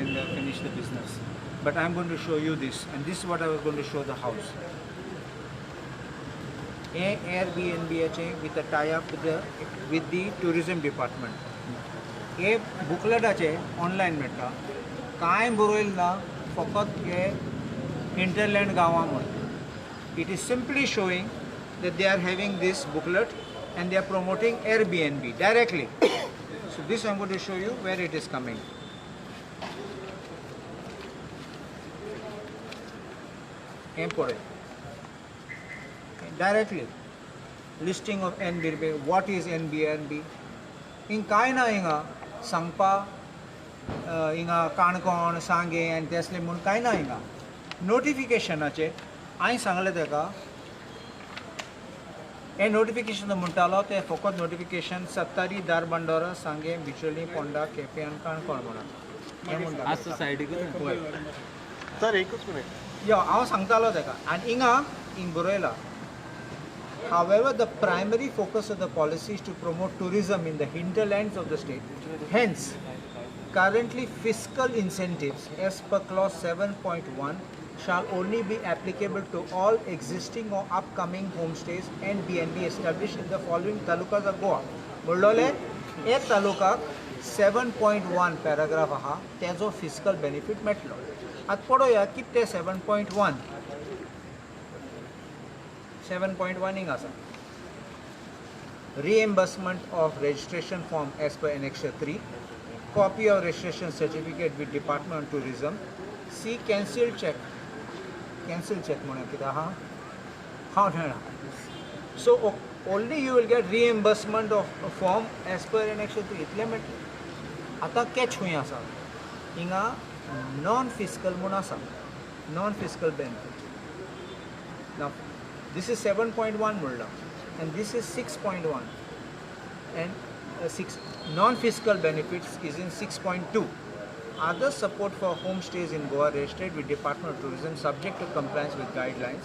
and finish the business. But I'm going to show you this, and this is what I was going to show the house. A Airbnb with a tie-up with the tourism department. A booklet online meta. Kaim बरोईल ना फकत हे hinterland गावामध्ये. It is simply showing that they are having this booklet and they are promoting Airbnb directly. So this I'm going to show you where it is coming. Directly listing of Airbnb. What is Airbnb? In kaina inga sangpa inga kankon sange and tesle mun kaina inga notification ache I सांगले तेका ए notification म्हणटालो ते फकत notification 70 दारबंदोरा सांगे बिचोली पोंडा केपेन काणकोण म्हणून हे म्हणटा आज साइडीक sir एकच minute या हांव सांगतालो तेका आनी इंग बरयला. However, the primary focus of the policy is to promote tourism in the hinterlands of the state. Hence, currently fiscal incentives as per clause 7.1 shall only be applicable to all existing or upcoming homestays and B&B established in the following talukas of Goa. Mullole, a talukak 7.1 paragraph aha, tezo fiscal benefit metlo. At podoya kitte 7.1. 7.1 ing asa. Reimbursement of registration form as per Annexure 3. Copy of registration certificate with Department of Tourism. C. Cancel check. Cancel check mona kita ha. How so only you will get reimbursement of a form as per Annexure 3. इतले म्हटले. आता catch हुई आसा. इंगा non-fiscal mona asa. Non-fiscal benefit. Now this is 7.1 mulda and this is 6.1 and 6 non-fiscal benefits is in 6.2. Other support for homestays in Goa registered with Department of Tourism subject to compliance with guidelines.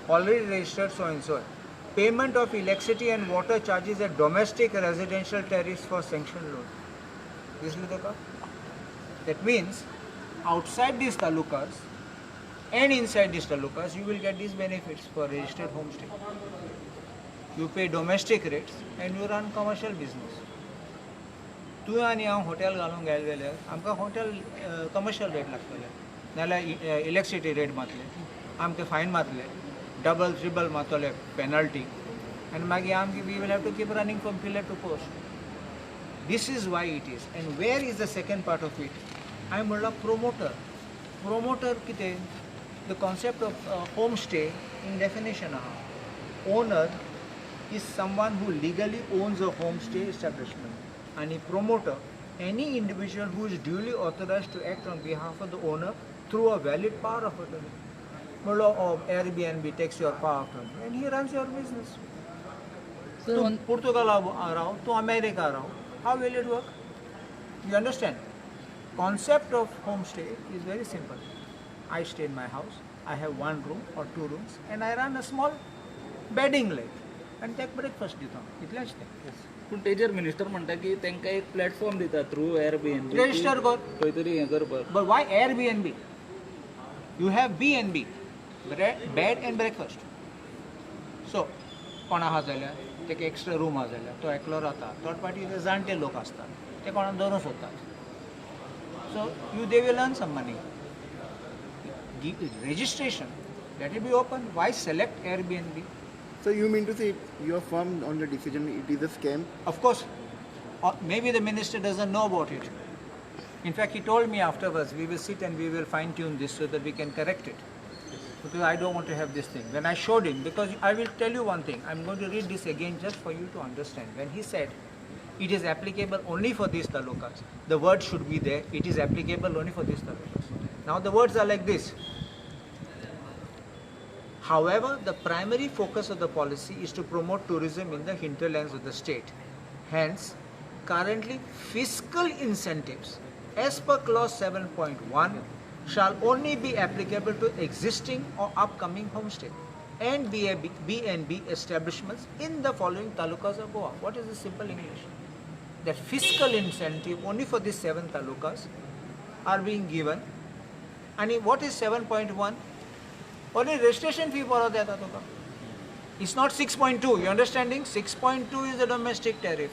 Already registered so and so. Payment of electricity and water charges at domestic residential tariffs for sanctioned loan. That means outside these talukas and inside these talukas you will get these benefits for registered homestay. You pay domestic rates and you run commercial business. तू आणि हांव hotel घालूंक गेले जाल्यार आमकां hotel commercial rate लागतले नाल्यार electricity rate मारतले आमकां फायन मारतले डबल ट्रिबल मारतले पेनल्टी आनी मागीर आमकां we will have to keep running from pillar to post. This is why it is and where is the second part of it. हांवें म्हणलां प्रोमोटर कितें the concept of home stay in definition आहा. Owner is someone who legally owns a home stay establishment. And a promoter, any individual who is duly authorized to act on behalf of the owner through a valid power of attorney. Mullah of Airbnb takes your power of attorney and he runs your business. So to Portugal to America, how will it work? You understand? Concept of homestay is very simple. I stay in my house, I have one room or two rooms and I run a small bedding like and take breakfast dito. Itlaच ते. पण तेजेर minister म्हणटा की तांकां एक platform दिता through Airbnb Register कर. खंय तरी हें करपाक. But why Airbnb? You have B&B, bed and breakfast. So, कोण आहा जाल्यार तेका एक्स्ट्रा रूम आहा जाल्यार तो एकलो रावता. थर्ड पार्टी जे जाणटे लोक आसतात ते कोणाक दवरूं सोदतात. So you they will earn some money. Registration that will be open. Why select Airbnb? So you mean to say you are firm on your decision it is a scam? Of course, maybe the minister doesn't know about it. In fact, he told me afterwards, we will sit and we will fine tune this so that we can correct it. Because I don't want to have this thing. When I showed him, because I will tell you one thing, I'm going to read this again just for you to understand. When he said, it is applicable only for these talukas, the word should be there, it is applicable only for these talukas. Now the words are like this. However, the primary focus of the policy is to promote tourism in the hinterlands of the state. Hence, currently fiscal incentives as per clause 7.1 shall only be applicable to existing or upcoming homestay and B&B establishments in the following talukas of Goa. What is the simple English? that fiscal incentive only for these 7 talukas are being given. And what is 7.1? Only registration fee for that taluka. It's not 6.2. You understanding? 6.2 is the domestic tariff.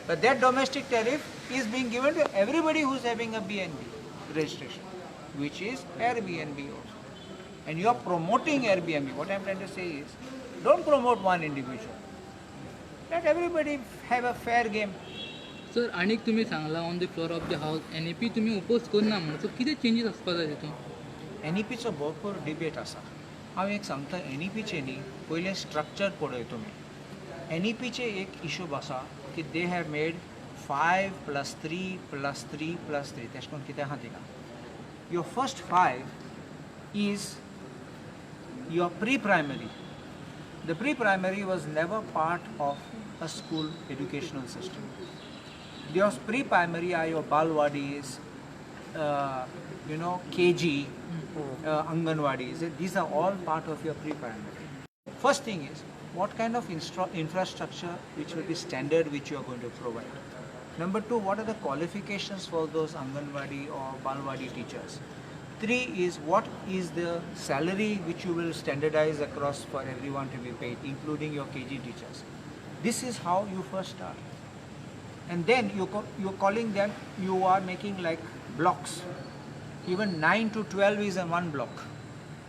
But that domestic tariff is being given to everybody who's having a BNB registration, which is Airbnb also. And you are promoting Airbnb. What I'm trying to say is, don't promote one individual. Let everybody have a fair game. Sir आनीक तुम्ही Sangla on the floor of the house NEP तुम्ही oppose करना म्हणून सो कितें changes आसपा जाय तितून NEPचो भरपूर डिबेट आसा. हांव एक सांगता NEPचे न्ही पयलें स्ट्रक्चर पळय तुमी. NEPचे एक इशू आसा की दे हॅव मेड 5 + 3 + 3 + 3 तेश कोन्न कितें आहा थिंगा. Your first 5 is your pre-primary. The pre-primary was never part of a school educational system. Your pre-primary are your balwadis, KG, Anganwadis. These are all part of your pre-primary. First thing is, what kind of infrastructure which will be standard which you are going to provide. Number 2, what are the qualifications for those Anganwadi or Balwadi teachers? 3 is, what is the salary which you will standardize across for everyone to be paid, including your KG teachers. This is how you first start. And then you're calling them, you are making like blocks. Even 9 to 12 is in one block.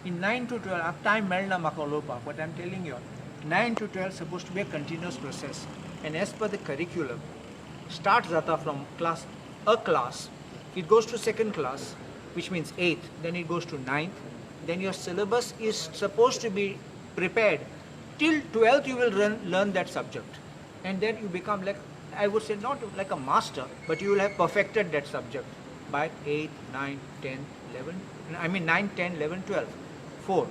In 9 to 12, at time melna makalopa, but I'm telling you, 9 to 12 is supposed to be a continuous process. And as per the curriculum, start Zata from a class, it goes to second class, which means 8th, then it goes to 9th, then your syllabus is supposed to be prepared. Till 12th you will learn that subject. And then you become like, I would say not like a master, but you will have perfected that subject by 8, 9, 10, 11, 9, 10, 11, 12, 4.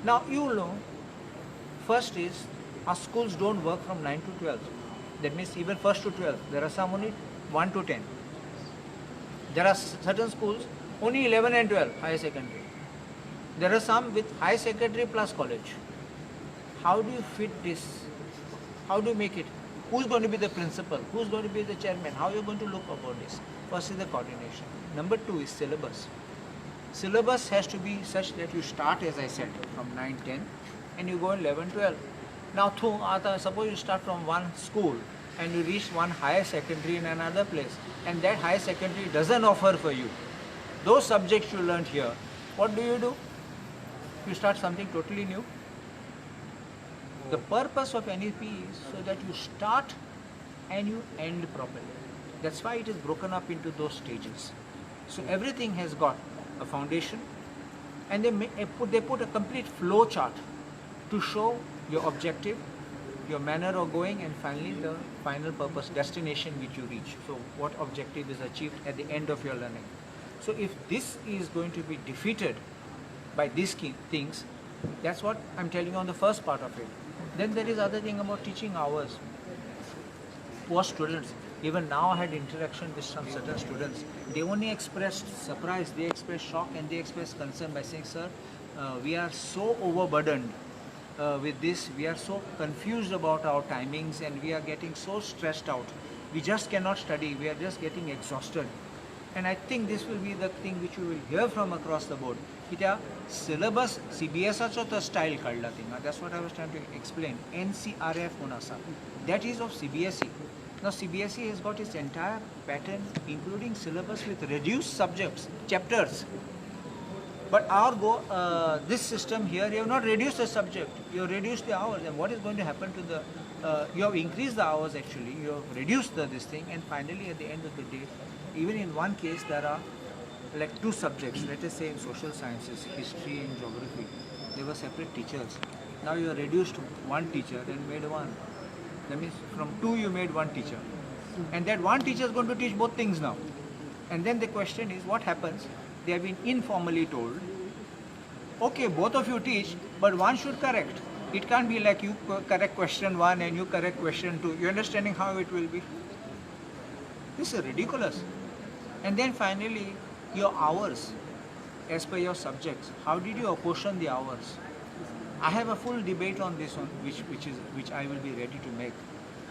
Now you know, first is, our schools don't work from 9 to 12. That means even first to 12. There are some only 1 to 10. There are certain schools only 11 and 12, higher secondary. There are some with higher secondary plus college. How do you fit this? How do you make it? Who's going to be the principal? Who's going to be the chairman? How are you going to look about this? First is the coordination. Number 2 is syllabus. Syllabus has to be such that you start, as I said, from 9, 10 and you go 11, 12. Now, suppose you start from one school and you reach one higher secondary in another place, and that higher secondary doesn't offer for you those subjects you learned here. What do? You start something totally new. The purpose of NEP is so that you start and you end properly. That's why it is broken up into those stages. So everything has got a foundation, and they put a complete flow chart to show your objective, your manner of going, and finally the final purpose, destination which you reach. So what objective is achieved at the end of your learning. So if this is going to be defeated by these key things, that's what I'm telling you on the first part of it. Then there is other thing about teaching hours. Poor students, even now I had interaction with some certain students, they only expressed surprise, they expressed shock, and they expressed concern by saying, sir, we are so overburdened with this, we are so confused about our timings, and we are getting so stressed out. We just cannot study, we are just getting exhausted. And I think this will be the thing which you will hear from across the board. Kita syllabus CBSचा तो style काढला थिंगा. That's what I was trying to explain. NCRF Honasa. That is of CBSE. Now CBSE has got its entire pattern, including syllabus with reduced subjects, chapters. But this system here, you have not reduced the subject, you have reduced the hours. And what is going to happen to you have increased the hours actually, you have reduced this thing, and finally at the end of the day, even in one case there are like 2 subjects, let us say in social sciences, history and geography, there were separate teachers. Now you have reduced one teacher and made one. That means from 2 you made one teacher. And that one teacher is going to teach both things now. And then the question is, what happens? They have been informally told, okay, both of you teach, but one should correct. It can't be like you correct question 1 and you correct question 2. You understanding how it will be? This is ridiculous. And then finally, your hours, as per your subjects, how did you apportion the hours? I have a full debate on this one, which I will be ready to make.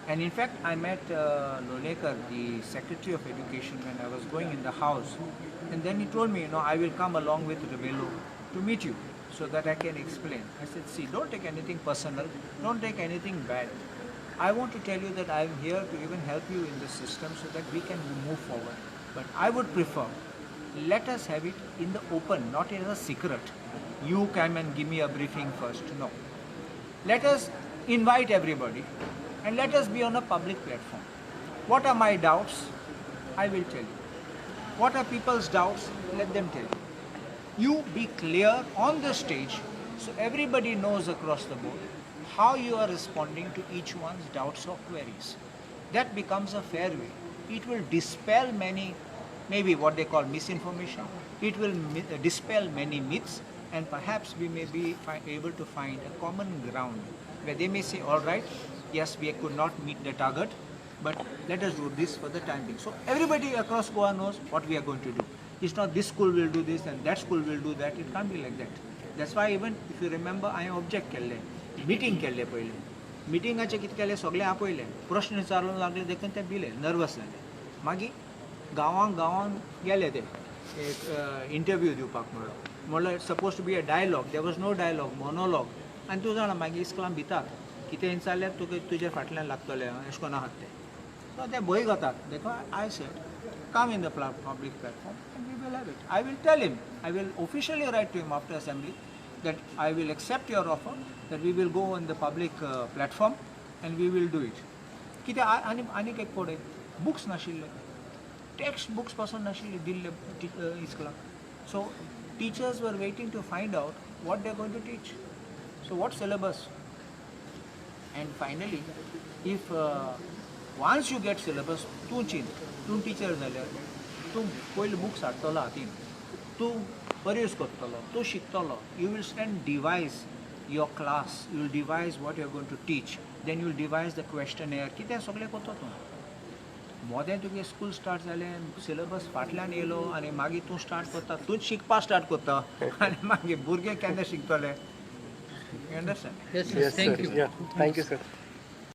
And in fact, I met Lolekar, the Secretary of Education, when I was going in the house. And then he told me, I will come along with Rebello to meet you so that I can explain. I said, see, don't take anything personal, don't take anything bad. I want to tell you that I am here to even help you in the system so that we can move forward. But I would prefer, let us have it in the open, not as a secret. You come and give me a briefing first. No. Let us invite everybody and let us be on a public platform. What are my doubts? I will tell you. What are people's doubts? Let them tell you. You be clear on the stage so everybody knows across the board how you are responding to each one's doubts or queries. That becomes a fair way. It will dispel many, maybe what they call misinformation. It will dispel many myths, and perhaps we may be able to find a common ground where they may say, all right, yes, we could not meet the target, but let us do this for the time being. So everybody across Goa knows what we are going to do. It's not this school will do this and that school will do that. It can't be like that. That's why even if you remember, I object केले, meeting केले पहिले. Meetingaचे किती केले सगळे आपयले. प्रश्न विचारूंक लागले देखून ते भिले, nervous जाले. मागीर गांवांक गेले ते एक इंटरव्यू दिवपाक म्हणलं it's supposed to be a dialogue. There was no dialogue, monologue. आनी तूं जाणा मागीर इस्कलान भितात. कितें विचारल्यार तुजे फाटल्यान लागतलें अशें करून आहात ते. So they भंय जातात. देखो I said, come in the public platform and we will have it. I will tell him, I will officially write to him after assembly that I will accept your offer, that we will go on the public platform and we will do it. कितें आनीक एक पडय, books नाशिल्ले, text books पासून नाशिल्ले दिल्ले इस्कलाक. So teachers were waiting to find out what they are going to teach. So what syllabus? And finally, if once you get syllabus, तूं teacher जाल्यार तूं पयलीं books हाडटलो हातीन, तूं peruse करतलो, तूं शिकतलो. You will then devise your class, you will devise what you are going to teach, then you will devise the questionnaire. कितें सगळें करता तूं. मोदें तुगे स्कूल स्टार्ट जालें, सिलेबस फाटल्यान येयलो आनी मागीर तूं स्टार्ट करता, तूंच शिकपा स्टार्ट करता आनी मागीर भुरगे केन्ना शिकतले. You understand? Yes, sir. Thank you. Yeah, thank you, sir.